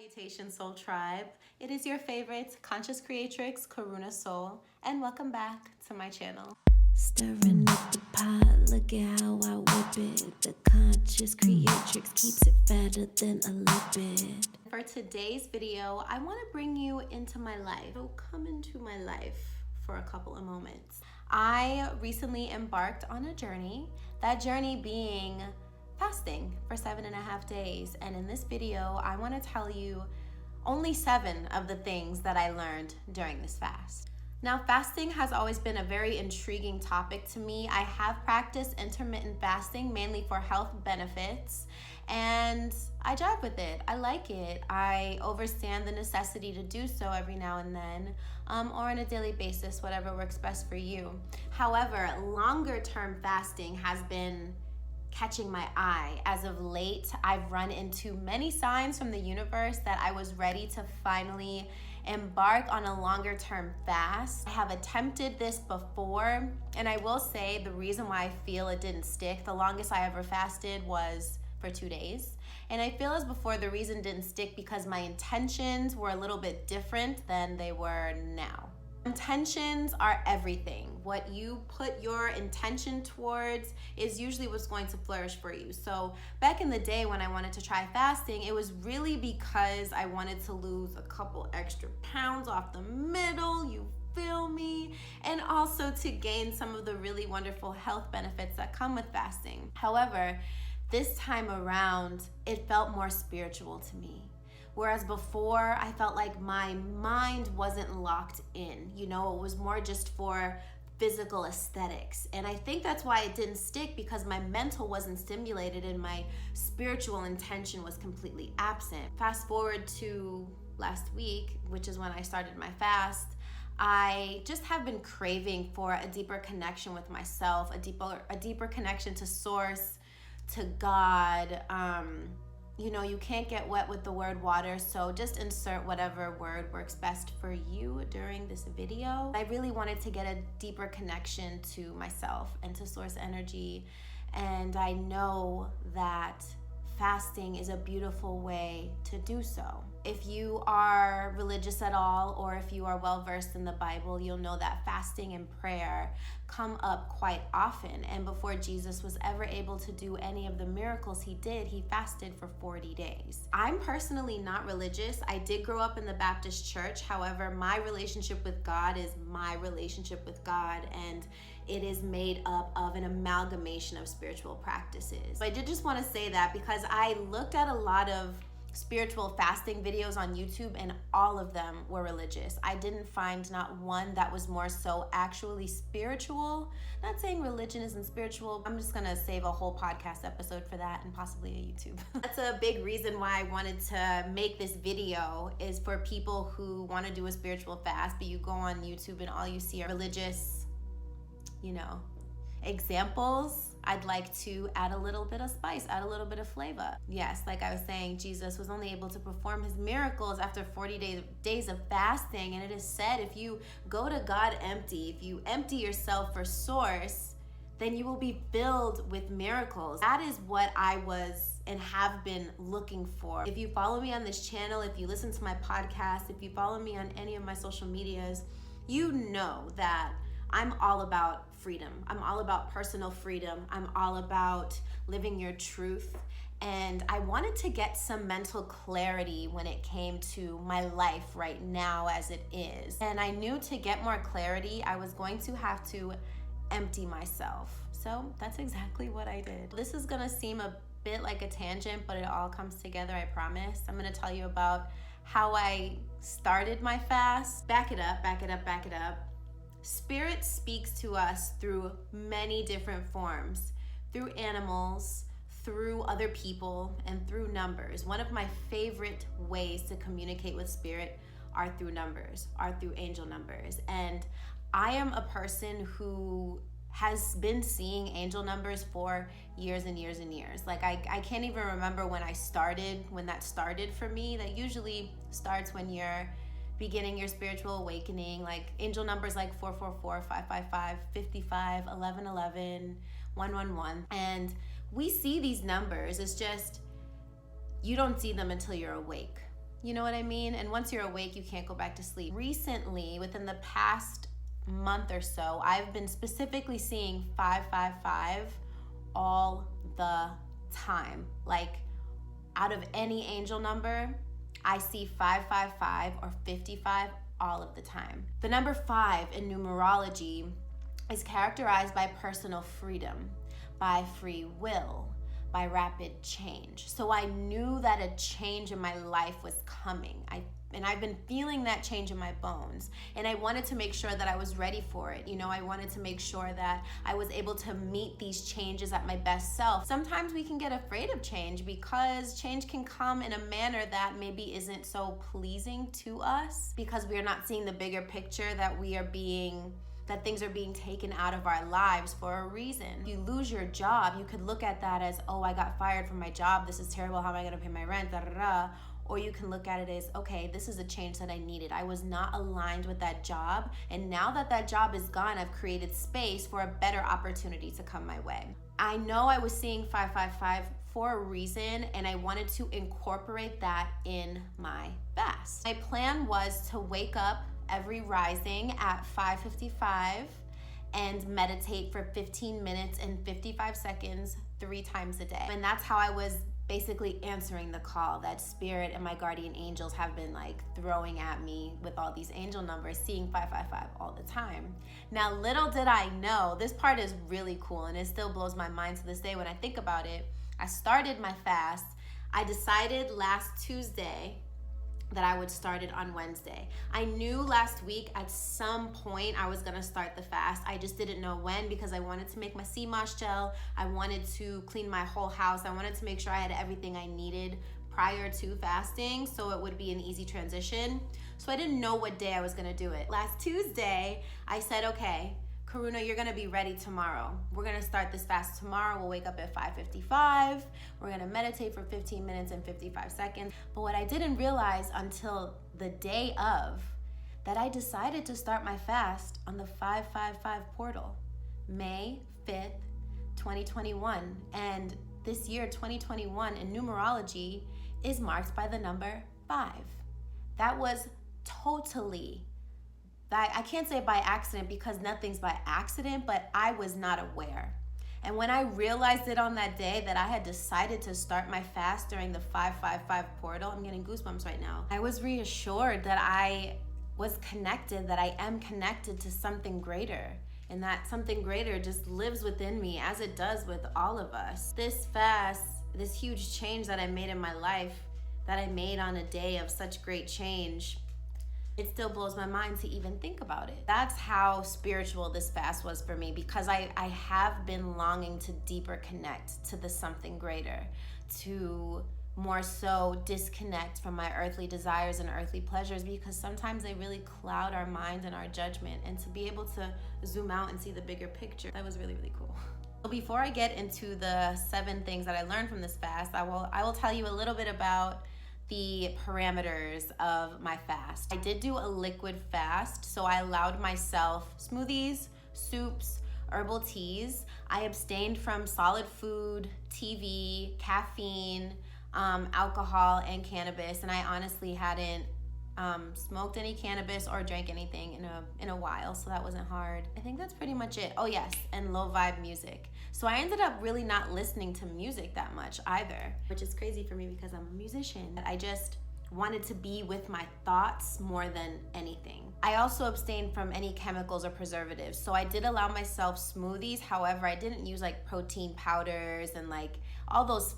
Salutations, Sōl Tribe. It is your favorite conscious creatrix, Karunasol, and welcome back to my channel. Stirring up the pot, look at how I whip it. The conscious creatrix keeps it fatter than a lipid. For today's video, I want to bring you into my life. So come into my life for a couple of moments. I recently embarked on a journey, that journey being fasting for 7.5 days. And in this video, I want to tell you only 7 of the things that I learned during this fast. Now, fasting has always been a very intriguing topic to me. I have practiced intermittent fasting mainly for health benefits, and I jive with it. I like it. I understand the necessity to do so every now and then, or on a daily basis, whatever works best for you. However, longer term fasting has been catching my eye. As of late, I've run into many signs from the universe that I was ready to finally embark on a longer term fast. I have attempted this before, and I will say the reason why I feel it didn't stick, the longest I ever fasted was for 2 days. And I feel as before the reason didn't stick because my intentions were a little bit different than they were now. Intentions are everything. What you put your intention towards is usually what's going to flourish for you. So back in the day when I wanted to try fasting, it was really because I wanted to lose a couple extra pounds off the middle, you feel me? And also to gain some of the really wonderful health benefits that come with fasting. However, this time around, it felt more spiritual to me. Whereas before, I felt like my mind wasn't locked in. You know, it was more just for physical aesthetics. And I think that's why it didn't stick, because my mental wasn't stimulated and my spiritual intention was completely absent. Fast forward to last week, which is when I started my fast, I just have been craving for a deeper connection with myself, a deeper connection to source, to God. You know, you can't get wet with the word water, so just insert whatever word works best for you during this video. I really wanted to get a deeper connection to myself and to source energy, and I know that fasting is a beautiful way to do so. If you are religious at all, or if you are well versed in the Bible, you'll know that fasting and prayer come up quite often. And before Jesus was ever able to do any of the miracles he did, he fasted for 40 days. I'm personally not religious. I did grow up in the Baptist church. However, my relationship with God is my relationship with God, and it is made up of an amalgamation of spiritual practices. I did just want to say that because I looked at a lot of spiritual fasting videos on YouTube, and all of them were religious. I didn't find not one that was more so actually spiritual. Not saying religion isn't spiritual. I'm just gonna save a whole podcast episode for that, and possibly a YouTube. That's a big reason why I wanted to make this video, is for people who want to do a spiritual fast, but you go on YouTube and all you see are religious, you know, examples. I'd like to add a little bit of spice, add a little bit of flavor. Yes, like I was saying, Jesus was only able to perform his miracles after 40 days of fasting. And it is said, if you go to God empty, if you empty yourself for source, then you will be filled with miracles. That is what I was and have been looking for. If you follow me on this channel, if you listen to my podcast, if you follow me on any of my social medias, you know that I'm all about freedom. I'm all about personal freedom. I'm all about living your truth. And I wanted to get some mental clarity when it came to my life right now as it is. And I knew to get more clarity, I was going to have to empty myself. So that's exactly what I did. This is gonna seem a bit like a tangent, but it all comes together, I promise. I'm gonna tell you about how I started my fast. Back it up. Spirit speaks to us through many different forms, through animals, through other people, and through numbers. One of my favorite ways to communicate with spirit are through numbers, are through angel numbers. And I am a person who has been seeing angel numbers for years and years and years. Like I can't even remember when that started for me. That usually starts when you're beginning your spiritual awakening, like angel numbers like 444, 555, 55, 1111, 111. And we see these numbers, it's just, you don't see them until you're awake. You know what I mean? And once you're awake, you can't go back to sleep. Recently, within the past month or so, I've been specifically seeing 555 all the time. Like, out of any angel number, I see 555 or 55 all of the time. The number 5 in numerology is characterized by personal freedom, by free will, by rapid change. So I knew that a change in my life was coming. And I've been feeling that change in my bones. And I wanted to make sure that I was ready for it. You know, I wanted to make sure that I was able to meet these changes at my best self. Sometimes we can get afraid of change because change can come in a manner that maybe isn't so pleasing to us because we are not seeing the bigger picture, that things are being taken out of our lives for a reason. If you lose your job, you could look at that as, oh, I got fired from my job. This is terrible. How am I gonna pay my rent? Da, da, da. Or you can look at it as, okay, this is a change that I needed. I was not aligned with that job. And now that that job is gone, I've created space for a better opportunity to come my way. I know I was seeing 555 for a reason, and I wanted to incorporate that in my fast. My plan was to wake up every rising at 5:55 and meditate for 15 minutes and 55 seconds 3 times a day. And that's how I was basically answering the call that spirit and my guardian angels have been like throwing at me with all these angel numbers, seeing 555 all the time. Now, little did I know, this part is really cool and it still blows my mind to this day when I think about it. I started my fast. I decided last Tuesday that I would start it on Wednesday. I knew last week at some point I was gonna start the fast. I just didn't know when because I wanted to make my sea moss gel. I wanted to clean my whole house. I wanted to make sure I had everything I needed prior to fasting so it would be an easy transition. So I didn't know what day I was gonna do it. Last Tuesday, I said, okay, Karunā, you're gonna be ready tomorrow. We're gonna start this fast tomorrow. We'll wake up at 5:55. We're gonna meditate for 15 minutes and 55 seconds. But what I didn't realize until the day of, that I decided to start my fast on the 555 portal, May 5th, 2021. And this year, 2021, in numerology is marked by the number 5. That was totally, I can't say by accident because nothing's by accident, but I was not aware. And when I realized it on that day that I had decided to start my fast during the 555 portal, I'm getting goosebumps right now. I was reassured that I was connected, that I am connected to something greater, and that something greater just lives within me as it does with all of us. This fast, this huge change that I made in my life, that I made on a day of such great change, it still blows my mind to even think about it. That's how spiritual this fast was for me, because I have been longing to deeper connect to the something greater, to more so disconnect from my earthly desires and earthly pleasures, because sometimes they really cloud our mind and our judgment, and to be able to zoom out and see the bigger picture, that was really, really cool. Before I get into the 7 things that I learned from this fast, I will tell you a little bit about the parameters of my fast. I did do a liquid fast, so I allowed myself smoothies, soups, herbal teas. I abstained from solid food, TV, caffeine, alcohol, and cannabis, and I honestly hadn't smoked any cannabis or drank anything in a while, so that wasn't hard. I think that's pretty much it. Oh yes, and low vibe music. So I ended up really not listening to music that much either, which is crazy for me because I'm a musician. I just wanted to be with my thoughts more than anything. I also abstained from any chemicals or preservatives, so I did allow myself smoothies. However, I didn't use like protein powders and like all those,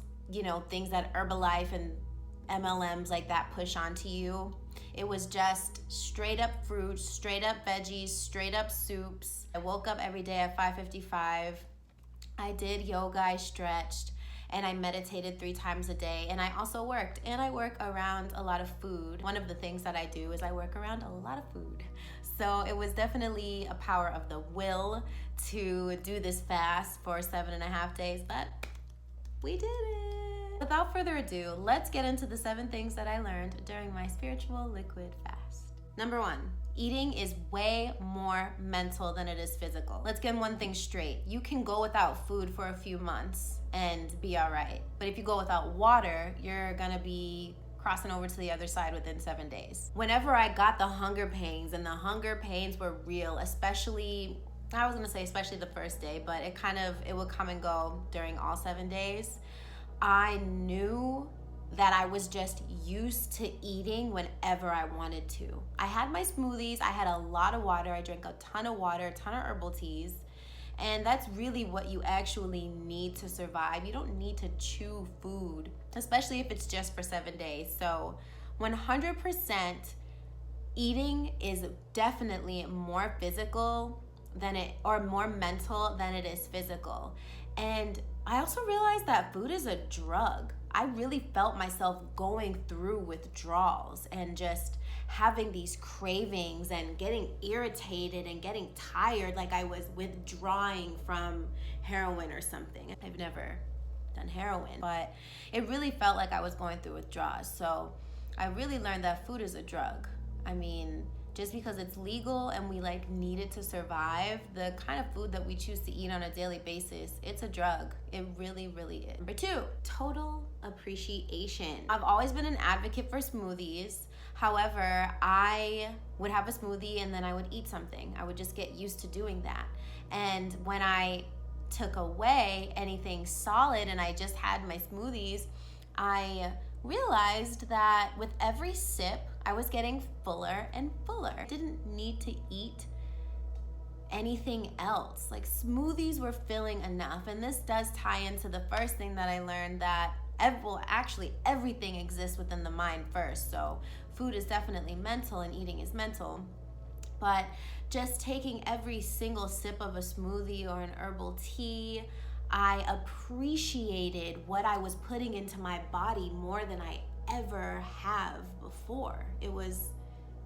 things that Herbalife and MLMs like that push onto you. It was just straight up fruit, straight up veggies, straight up soups. I woke up every day at 5:55. I did yoga, I stretched, and I meditated 3 times a day. And I also worked, and I work around a lot of food. One of the things that I do is I work around a lot of food. So it was definitely a power of the will to do this fast for 7.5 days, but we did it. Without further ado, let's get into the 7 things that I learned during my spiritual liquid fast. Number 1, eating is way more mental than it is physical. Let's get one thing straight. You can go without food for a few months and be all right. But if you go without water, you're gonna be crossing over to the other side within 7 days. Whenever I got the hunger pains, and the hunger pains were real, especially, I was gonna say especially the first day, but it would come and go during all 7 days. I knew that I was just used to eating whenever I wanted to. I had my smoothies, I had a lot of water, I drank a ton of water, a ton of herbal teas, and that's really what you actually need to survive. You don't need to chew food, especially if it's just for 7 days. So 100% eating is definitely more physical or more mental than it is physical. And I also realized that food is a drug. I really felt myself going through withdrawals and just having these cravings and getting irritated and getting tired, like I was withdrawing from heroin or something. I've never done heroin, but it really felt like I was going through withdrawals. So I really learned that food is a drug. I mean, just because it's legal and we need it to survive, the kind of food that we choose to eat on a daily basis, it's a drug. It really, really is. Number 2, total appreciation. I've always been an advocate for smoothies. However, I would have a smoothie and then I would eat something. I would just get used to doing that. And when I took away anything solid and I just had my smoothies, I realized that with every sip, I was getting fuller and fuller. I didn't need to eat anything else. Like, smoothies were filling enough. And this does tie into the first thing that I learned, that actually everything exists within the mind first. So food is definitely mental and eating is mental. But just taking every single sip of a smoothie or an herbal tea, I appreciated what I was putting into my body more than I ever have before. It was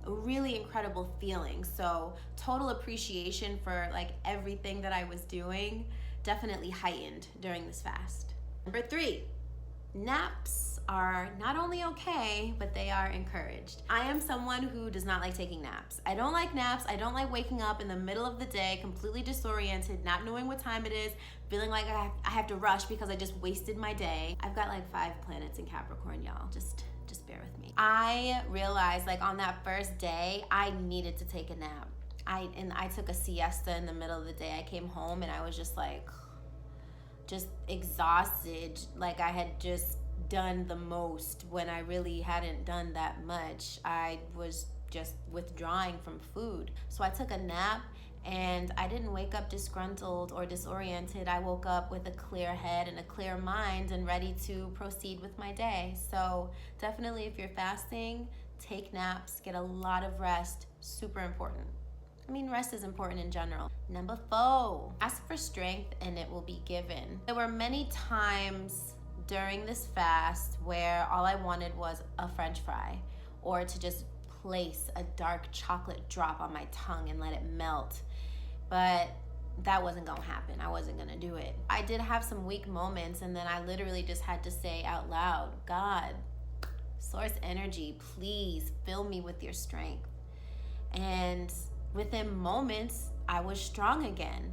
a really incredible feeling. So total appreciation for everything that I was doing definitely heightened during this fast. Number 3, naps are not only okay, but they are encouraged. I am someone who does not like taking naps. I don't like naps. I don't like waking up in the middle of the day completely disoriented, not knowing what time it is, feeling like I have to rush because I just wasted my day. I've got 5 planets in Capricorn, y'all. Just bear with me. I realized on that first day, I needed to take a nap. I took a siesta in the middle of the day. I came home and I was just exhausted. I had just done the most when I really hadn't done that much. I was just withdrawing from food. So I took a nap and I didn't wake up disgruntled or disoriented. I woke up with a clear head and a clear mind and ready to proceed with my day. So definitely, if you're fasting, take naps, get a lot of rest. Super important. I mean, rest is important in general. Number 4, ask for strength and it will be given. There were many times during this fast where all I wanted was a French fry, or to just place a dark chocolate drop on my tongue and let it melt. But that wasn't gonna happen. I wasn't gonna do it. I did have some weak moments, and then I literally just had to say out loud, God, source energy, please fill me with your strength. And within moments, I was strong again.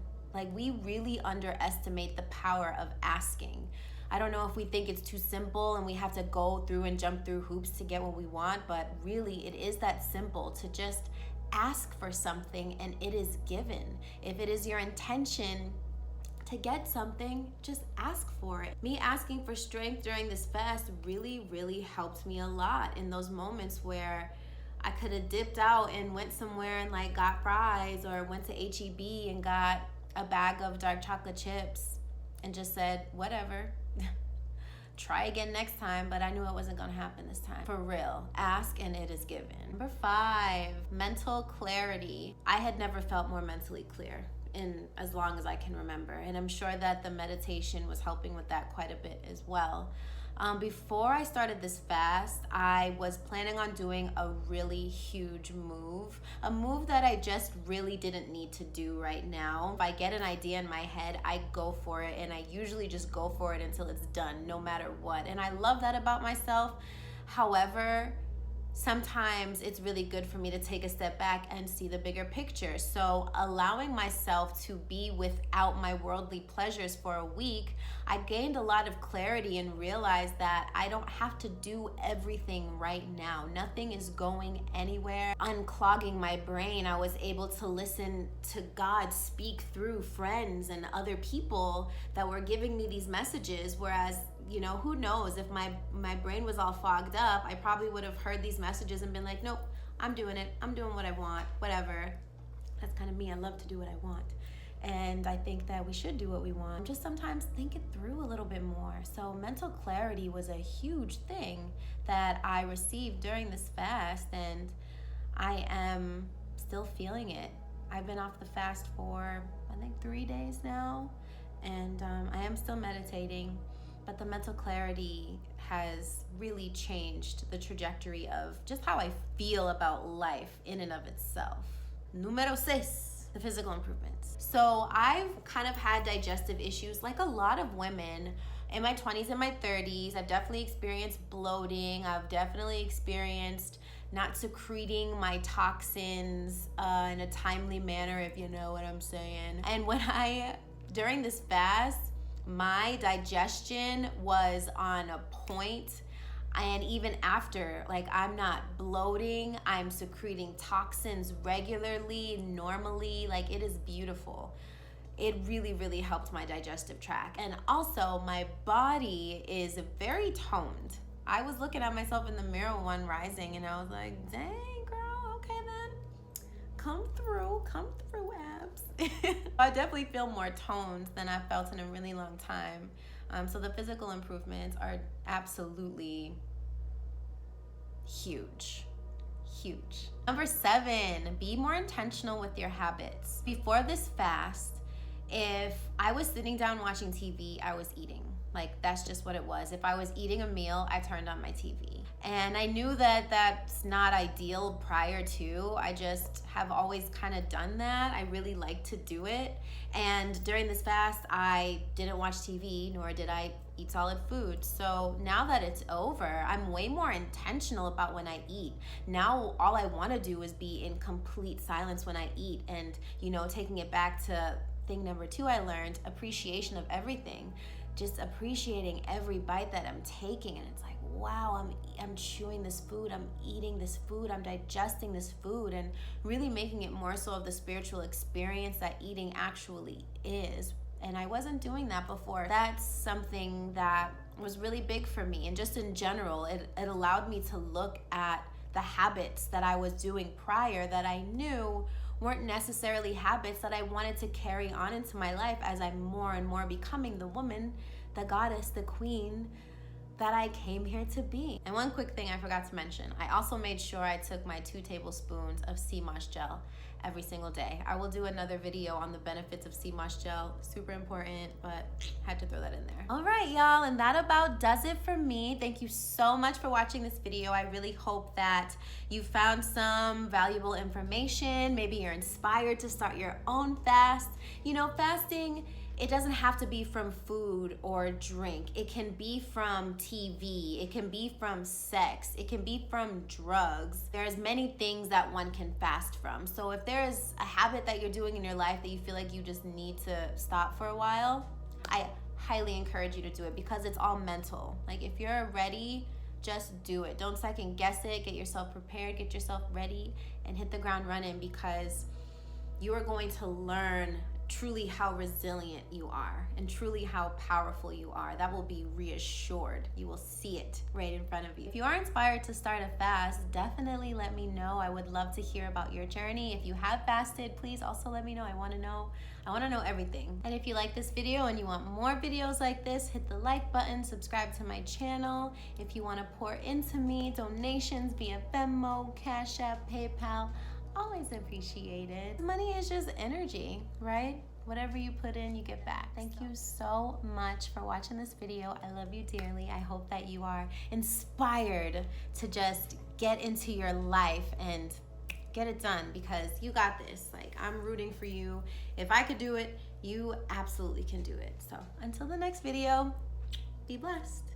We really underestimate the power of asking. I don't know if we think it's too simple and we have to go through and jump through hoops to get what we want, but really it is that simple to just ask for something and it is given. If it is your intention to get something, just ask for it. Me asking for strength during this fast really, really helped me a lot in those moments where I could have dipped out and went somewhere and got fries, or went to HEB and got a bag of dark chocolate chips and just said, whatever. Try again next time, but I knew it wasn't gonna happen this time. For real, ask and it is given. Number 5, mental clarity. I had never felt more mentally clear in as long as I can remember, and I'm sure that the meditation was helping with that quite a bit as well. Before I started this fast, I was planning on doing a really huge move, a move that I just really didn't need to do right now. If I get an idea in my head, I go for it, and I usually just go for it until it's done, no matter what. And I love that about myself. However, sometimes it's really good for me to take a step back and see the bigger picture. So allowing myself to be without my worldly pleasures for a week, I gained a lot of clarity and realized that I don't have to do everything right now. Nothing is going anywhere. Unclogging my brain, I was able to listen to God speak through friends and other people that were giving me these messages, whereas who knows, if my brain was all fogged up, I probably would have heard these messages and been like, nope, I'm doing it. I'm doing what I want, whatever. That's kind of me. I love to do what I want. And I think that we should do what we want. Just sometimes think it through a little bit more. So mental clarity was a huge thing that I received during this fast, and I am still feeling it. I've been off the fast for, I think, 3 days now, and I am still meditating. But the mental clarity has really changed the trajectory of just how I feel about life in and of itself. Número 6, the physical improvements. So I've kind of had digestive issues like a lot of women in my 20s and my 30s. I've definitely experienced bloating. I've definitely experienced not secreting my toxins in a timely manner, if you know what I'm saying. And during this fast, my digestion was on a point, and even after, like, I'm not bloating, I'm secreting toxins regularly, normally, like, it is beautiful. It really, really helped my digestive tract. And also, my body is very toned. I was looking at myself in the mirror one rising, and I was like, dang, girl, okay then. Come through, abs. I definitely feel more toned than I've felt in a really long time. So the physical improvements are absolutely huge. Number 7, be more intentional with your habits. Before this fast, if I was sitting down watching TV, I was eating. Like, that's just what it was. If I was eating a meal, I turned on my TV. And I knew that that's not ideal prior to. I just have always kind of done that. I really like to do it. And during this fast, I didn't watch TV, nor did I eat solid food. So now that it's over, I'm way more intentional about when I eat. Now, all I want to do is be in complete silence when I eat. And, taking it back to thing number 2 I learned, appreciation of everything. Just appreciating every bite that I'm taking, and it's like, wow, I'm chewing this food, I'm eating this food, I'm digesting this food, and really making it more so of the spiritual experience that eating actually is. And I wasn't doing that before. That's something that was really big for me, and just in general, it allowed me to look at the habits that I was doing prior that I knew weren't necessarily habits that I wanted to carry on into my life as I'm more and more becoming the woman, the goddess, the queen that I came here to be. And one quick thing I forgot to mention, I also made sure I took my 2 tablespoons of sea moss gel every single day. I will do another video on the benefits of sea moss gel. Super important, but had to throw that in there. All right, y'all, and that about does it for me. Thank you so much for watching this video. I really hope that you found some valuable information. Maybe you're inspired to start your own fast. Fasting, it doesn't have to be from food or drink. It can be from TV. It can be from sex. It can be from drugs. There's many things that one can fast from. So if there's a habit that you're doing in your life that you feel like you just need to stop for a while, I highly encourage you to do it, because it's all mental. Like, if you're ready, just do it. Don't second guess it. Get yourself prepared, get yourself ready, and hit the ground running, because you are going to learn truly how resilient you are and truly how powerful you are. That will be reassured. You will see it right in front of you. If you are inspired to start a fast, definitely let me know. I would love to hear about your journey. If you have fasted, please also let me know. I want to know everything. And if you like this video and you want more videos like this, hit the like button, subscribe to my channel. If you want to pour into me, donations via Venmo, CashApp, PayPal, always appreciated. Money is just energy, right? Whatever you put in, you get back. Thank you so much for watching this video. I love you dearly. I hope that you are inspired to just get into your life and get it done, because you got this. Like, I'm rooting for you. If I could do it, you absolutely can do it. So until the next video, be blessed.